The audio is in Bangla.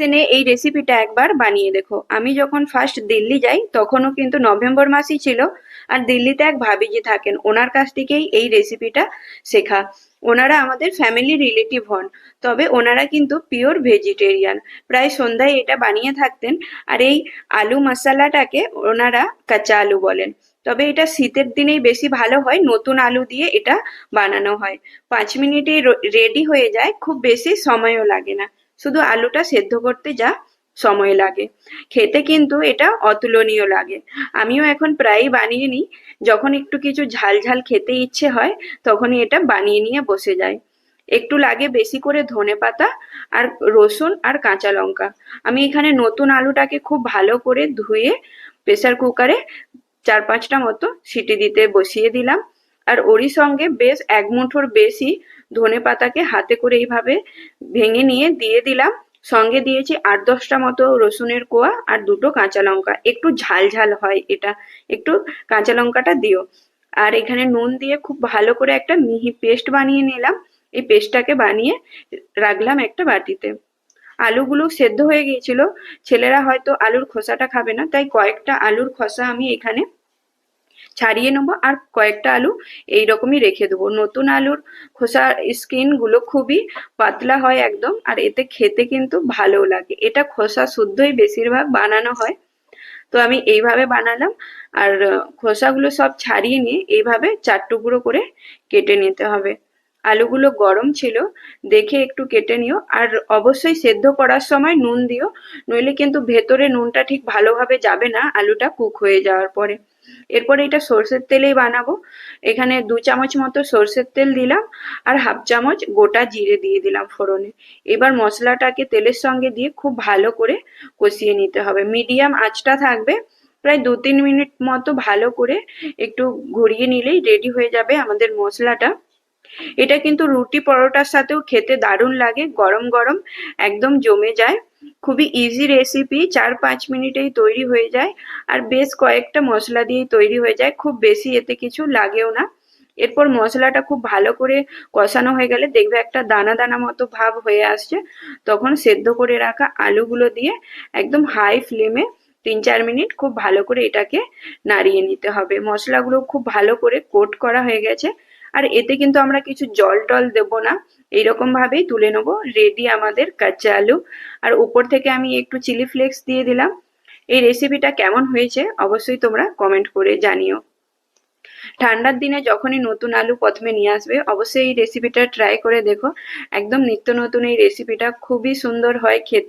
সিজনে এই রেসিপিটা একবার বানিয়ে দেখো। আমি যখন ফার্স্ট দিল্লি যাই তখনও কিন্তু নভেম্বর মাসই ছিল। আর দিল্লিতে এক ভাবিজি থাকেন, ওনার কাছ থেকেই এই রেসিপিটা শেখা। ওনারা আমাদের ফ্যামিলি রিলেটিভ হন, তবে ওনারা কিন্তু পিওর ভেজিটেরিয়ান। প্রায় সন্ধ্যায় এটা বানিয়ে থাকতেন। আর এই আলু মশলাটাকে ওনারা কাঁচা আলু বলেন। তবে এটা শীতের দিনেই বেশি ভালো হয়, নতুন আলু দিয়ে এটা বানানো হয়। 5 মিনিটেই রেডি হয়ে যায়, খুব বেশি সময়ও লাগে না। শুধু আলুটা সেদ্ধ করতে যা সময় লাগে। খেতে কিন্তু এটা অতুলনীয় লাগে। আমিও এখন প্রায়ই বানিয়ে নিই, যখন একটু কিছু ঝাল ঝাল খেতে ইচ্ছে হয় তখনই এটা বানিয়ে নিয়ে বসে যাই। একটু লাগে বেশি করে ধনেপাতা আর রসুন আর কাঁচা লঙ্কা। আমি এখানে নতুন আলুটাকে খুব ভালো করে ধুয়ে প্রেসার কুকারে 4-5টা মতো সিটি দিতে বসিয়ে দিলাম। আর ওরই সঙ্গে বেশ এক মুঠোর বেশি ধনেপাতাকে হাতে করে এইভাবে ভেঙে নিয়ে দিয়ে দিলাম। সঙ্গে দিয়েছি 8-10টা মতো রসুনের কোয়া আর 2টো কাঁচা লঙ্কা। একটু ঝাল ঝাল হয় এটা, একটু কাঁচা লঙ্কাটা দিও। আর এখানে নুন দিয়ে খুব ভালো করে একটা মিহি পেস্ট বানিয়ে নিলাম। এই পেস্টটাকে বানিয়ে রাখলাম একটা বাটিতে। আলুগুলো সেদ্ধ হয়ে গিয়েছিল। ছেলেরা হয়তো আলুর খোসাটা খাবে না, তাই কয়েকটা আলুর খোসা আমি এখানে ছাড়িয়ে নেবো আর কয়েকটা আলু এইরকমই রেখে দেবো। নতুন আলুর খোসার স্কিন গুলো খুবই পাতলা হয় একদম, আর এতে খেতে কিন্তু ভালো লাগে। এটা খোসা শুদ্ধই বেশিরভাগ বানানো হয়। তো আমি এইভাবে বানালাম। আর খোসাগুলো সব ছাড়িয়ে নিয়ে এইভাবে 4 টুকরো করে কেটে নিতে হবে। আলুগুলো গরম ছিল, দেখে একটু কেটে নিও। আর অবশ্যই সেদ্ধ করার সময় নুন দিও, নইলে কিন্তু ভেতরে নুনটা ঠিক ভালোভাবে যাবে না আলুটা কুক হয়ে যাওয়ার পরে। এরপরে এটা সর্ষের তেলেই বানাবো। এখানে 2 চামচ মতো সর্ষের তেল দিলাম আর 1/2 চামচ গোটা জিরে দিয়ে দিলাম ফোড়নে। এবার মশলাটাকে তেলের সঙ্গে দিয়ে খুব ভালো করে কষিয়ে নিতে হবে। মিডিয়াম আঁচটা থাকবে। প্রায় 2-3 মিনিট মতো ভালো করে একটু ঘুরিয়ে নিলেই রেডি হয়ে যাবে আমাদের মশলাটা। এটা কিন্তু রুটি পরোটার সাথেও খেতে দারুণ লাগে, গরম গরম একদম জমে যায়। খুবই ইজি রেসিপি, 4-5 মিনিটেই তৈরি হয়ে যায়। আর বেশ কয়েকটা মশলা দিয়েই তৈরি হয়ে যায়, খুব বেশি এতে কিছু লাগেও না। এরপর মশলাটা খুব ভালো করে কষানো হয়ে গেলে দেখবে একটা দানা দানা মতো ভাব হয়ে আসছে। তখন সেদ্ধ করে রাখা আলুগুলো দিয়ে একদম হাই ফ্লেমে 3-4 মিনিট খুব ভালো করে এটাকে নাড়িয়ে নিতে হবে। মশলাগুলো খুব ভালো করে কোট করা হয়ে গেছে। আর এতে কিন্তু আমরা কিছু জল টল দেবো না, এইরকম ভাবেই তুলে নেবো। রেডি আমাদের কাঁচা আলু। আর উপর থেকে আমি একটু চিলি ফ্লেক্স দিয়ে দিলাম। এই রেসিপিটা কেমন হয়েছে অবশ্যই তোমরা কমেন্ট করে জানিও। ঠান্ডার দিনে যখনই নতুন আলু প্রথমে নিয়ে আসবে অবশ্যই এই রেসিপিটা ট্রাই করে দেখো। একদম নিত্য নতুন এই রেসিপিটা খুবই সুন্দর হয় খেতে।